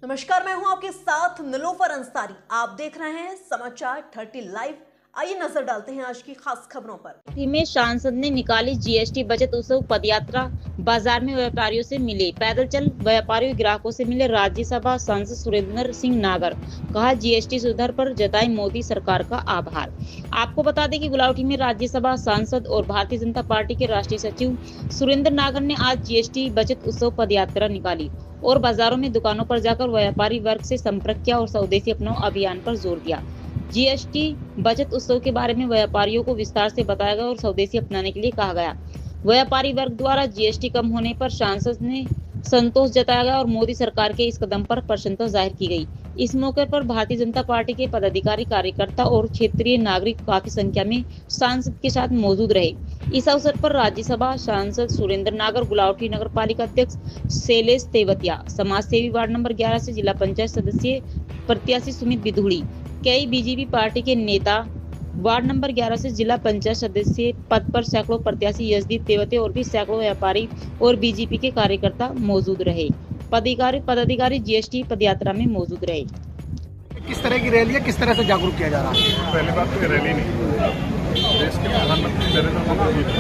नमस्कार, मैं हूं आपके साथ निलोफर अंसारी। आप देख रहे हैं समाचार 30 लाइव। आइए नजर डालते हैं आज की खास खबरों पर। में सांसद ने निकाली जीएसटी बचत उत्सव पदयात्रा। बाजार में व्यापारियों से मिले पैदल चल व्यापारियों ग्राहकों से मिले राज्यसभा सांसद सुरेंद्र सिंह नागर। कहा जीएसटी सुधार पर जताई मोदी सरकार का आभार। आपको बता दें कि गुलावटी में राज्यसभा सांसद और भारतीय जनता पार्टी के राष्ट्रीय सचिव सुरेंद्र नागर ने आज जीएसटी बचत उत्सव पदयात्रा निकाली और बाजारों में दुकानों पर जाकर व्यापारी वर्ग से संपर्क किया और स्वदेशी अपनाओ अभियान पर जोर दिया। जीएसटी बचत उत्सव के बारे में व्यापारियों को विस्तार से बताया गया और स्वदेशी अपनाने के लिए कहा गया। व्यापारी वर्ग द्वारा जीएसटी कम होने पर सांसद ने संतोष जताया गया और मोदी सरकार के इस कदम पर प्रसन्नता जाहिर की गई। इस मौके पर भारतीय जनता पार्टी के पदाधिकारी, कार्यकर्ता और क्षेत्रीय नागरिक काफी संख्या में सांसद के साथ मौजूद रहे। इस अवसर पर राज्यसभा सांसद सुरेंद्र नागर, गुलावटी नगर पालिका अध्यक्ष शैलेश तेवतिया, समाज सेवी वार्ड नंबर 11 से जिला पंचायत सदस्य प्रत्याशी सुमित बिधुड़ी, कई बीजेपी पार्टी के नेता, वार्ड नंबर 11 से जिला पंचायत सदस्य पद पर सैकड़ों प्रत्याशी यशदीप तेवते और भी सैकड़ों व्यापारी और बीजेपी के कार्यकर्ता मौजूद रहे। पदाधिकारी जीएसटी पदयात्रा में मौजूद रहे। किस तरह की रैली है, किस तरह से जागरूक किया जा रहा है? पहली बात तो ये रैली नहीं, देश के प्रधानमंत्री नरेंद्र मोदी जी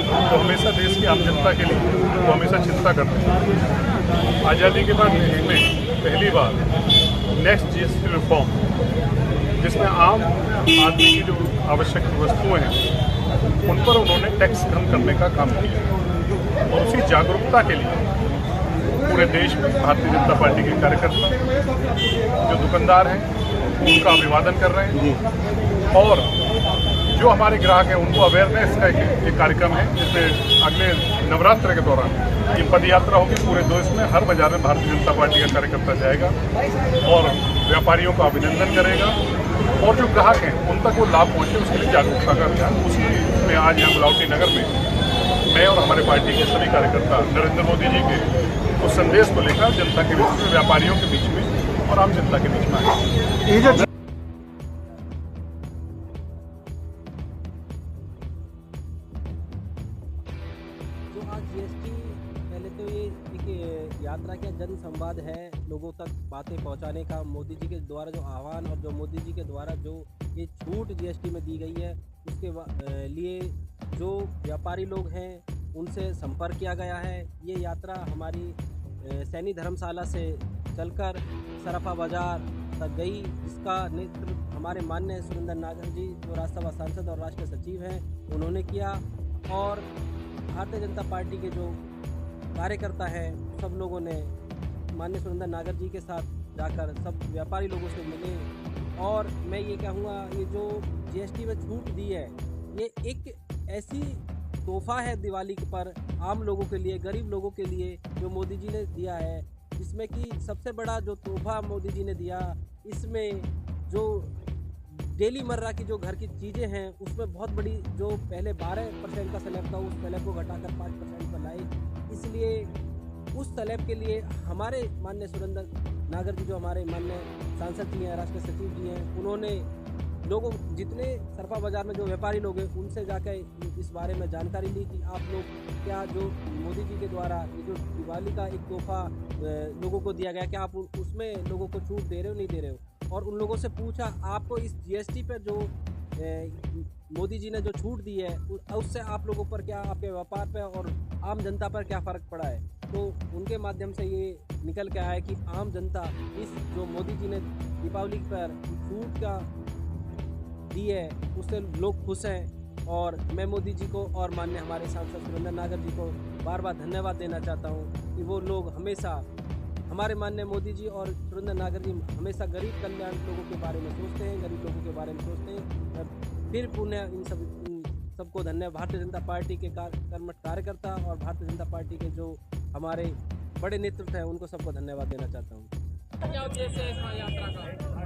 तो हमेशा देश की आम जनता के लिए वो हमेशा चिंता करते हैं। आज़ादी के बाद देश में पहली बार नेक्स्ट जीएसटी रिफॉर्म, जिसमें आम आदमी की जो आवश्यक वस्तुएं हैं उन पर उन्होंने टैक्स कम करने का काम किया और उसी जागरूकता के लिए पूरे देश में भारतीय जनता पार्टी के कार्यकर्ता जो दुकानदार हैं उनका अभिवादन कर रहे हैं और जो हमारे ग्राहक हैं उनको अवेयरनेस का एक कार्यक्रम है जिसमें अगले नवरात्र के दौरान ये पदयात्रा होगी। पूरे देश में हर बाजार में भारतीय जनता पार्टी का कार्यकर्ता जाएगा और व्यापारियों का अभिनंदन करेगा और जो ग्राहक हैं उन तक वो लाभ पहुँचे उसके लिए जागरूकता का अभियान। उसी में आज यहाँ गुलावटी नगर में मैं और हमारे पार्टी के सभी कार्यकर्ता नरेंद्र मोदी जी के उस संदेश को लेकर जनता के बीच में, व्यापारियों के बीच में और आम जनता के बीच में आए। जो आज जीएसटी, पहले तो ये एक यात्रा का जन संवाद है, लोगों तक बातें पहुंचाने का। मोदी जी के द्वारा जो आह्वान और जो मोदी जी के द्वारा जो ये छूट जीएसटी में दी गई है उसके लिए जो व्यापारी लोग हैं उनसे संपर्क किया गया है। ये यात्रा हमारी सैनी धर्मशाला से चलकर सराफा बाजार तक गई, जिसका नेतृत्व हमारे माननीय सुरेंद्र नागर जी जो राज्यसभा सांसद और राष्ट्रीय सचिव हैं उन्होंने किया और भारतीय जनता पार्टी के जो कार्यकर्ता हैं सब लोगों ने माननीय सुरेंद्र नागर जी के साथ जाकर सब व्यापारी लोगों से मिले। और मैं ये कहूँगा, ये जो जीएसटी में छूट दी है ये एक ऐसी तोहफा है दिवाली पर आम लोगों के लिए, गरीब लोगों के लिए जो मोदी जी ने दिया है। जिसमें कि सबसे बड़ा जो तोहफा मोदी जी ने दिया, इसमें जो डेली मर्रा की जो घर की चीज़ें हैं उसमें बहुत बड़ी, जो पहले 12% का स्लैब था उस स्लैब को घटाकर 5% पर लाए। इसलिए उस स्लैब के लिए हमारे माननीय सुरेंद्र नागर जी जो हमारे माननीय सांसद जी हैं, राष्ट्रीय सचिव जी हैं, उन्होंने लोगों, जितने सरफा बाज़ार में जो व्यापारी लोग हैं उनसे जाकर इस बारे में जानकारी ली कि आप लोग क्या जो मोदी जी के द्वारा ये जो दिवाली का एक तोहफा लोगों को दिया गया, क्या आप उसमें लोगों को छूट दे रहे हो, नहीं दे रहे हो। और उन लोगों से पूछा आपको इस जीएसटी पर जो मोदी जी ने जो छूट दी है उससे आप लोगों पर क्या, आपके व्यापार पर और आम जनता पर क्या फ़र्क पड़ा है। तो उनके माध्यम से ये निकल के आया कि आम जनता इस जो मोदी जी ने दीपावली पर छूट का दी है उससे लोग खुश हैं। और मैं मोदी जी को और माननीय हमारे सांसद सुरेंद्र नागर जी को बार बार धन्यवाद देना चाहता हूँ कि वो लोग हमेशा, हमारे माननीय मोदी जी और सुरेंद्र नागर जी हमेशा गरीब कल्याण लोगों के बारे में सोचते हैं, गरीब लोगों के बारे में सोचते हैं। फिर पुण्य इन सबको धन्यवाद। भारतीय जनता पार्टी के कर्मठ कार्यकर्ता और भारतीय जनता पार्टी के जो हमारे बड़े नेतृत्व हैं उनको सबको धन्यवाद देना चाहता हूँ।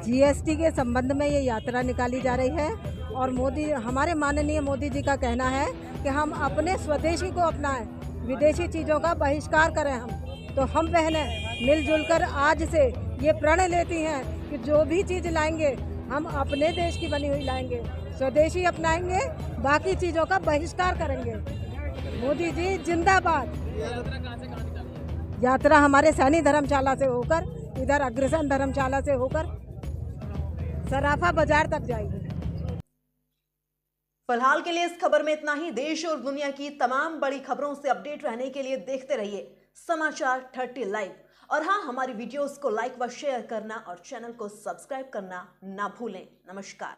जीएसटी के संबंध में ये यात्रा निकाली जा रही है और हमारे माननीय मोदी जी का कहना है कि हम अपने स्वदेशी को अपनाएं, विदेशी चीज़ों का बहिष्कार करें। तो हम बहनें मिलजुल कर आज से ये प्रण लेती हैं कि जो भी चीज़ लाएंगे हम अपने देश की बनी हुई लाएंगे, स्वदेशी अपनाएंगे, बाकी चीज़ों का बहिष्कार करेंगे। मोदी जी जिंदाबाद। यात्रा हमारे सैनी धर्मशाला से होकर इधर अग्रसेन धर्मशाला से होकर सराफा बाजार तक जाएगी। फिलहाल के लिए इस खबर में इतना ही। देश और दुनिया की तमाम बड़ी खबरों से अपडेट रहने के लिए देखते रहिए समाचार 30 लाइव। और हाँ, हमारी वीडियोस को लाइक व शेयर करना और चैनल को सब्सक्राइब करना ना भूलें। नमस्कार।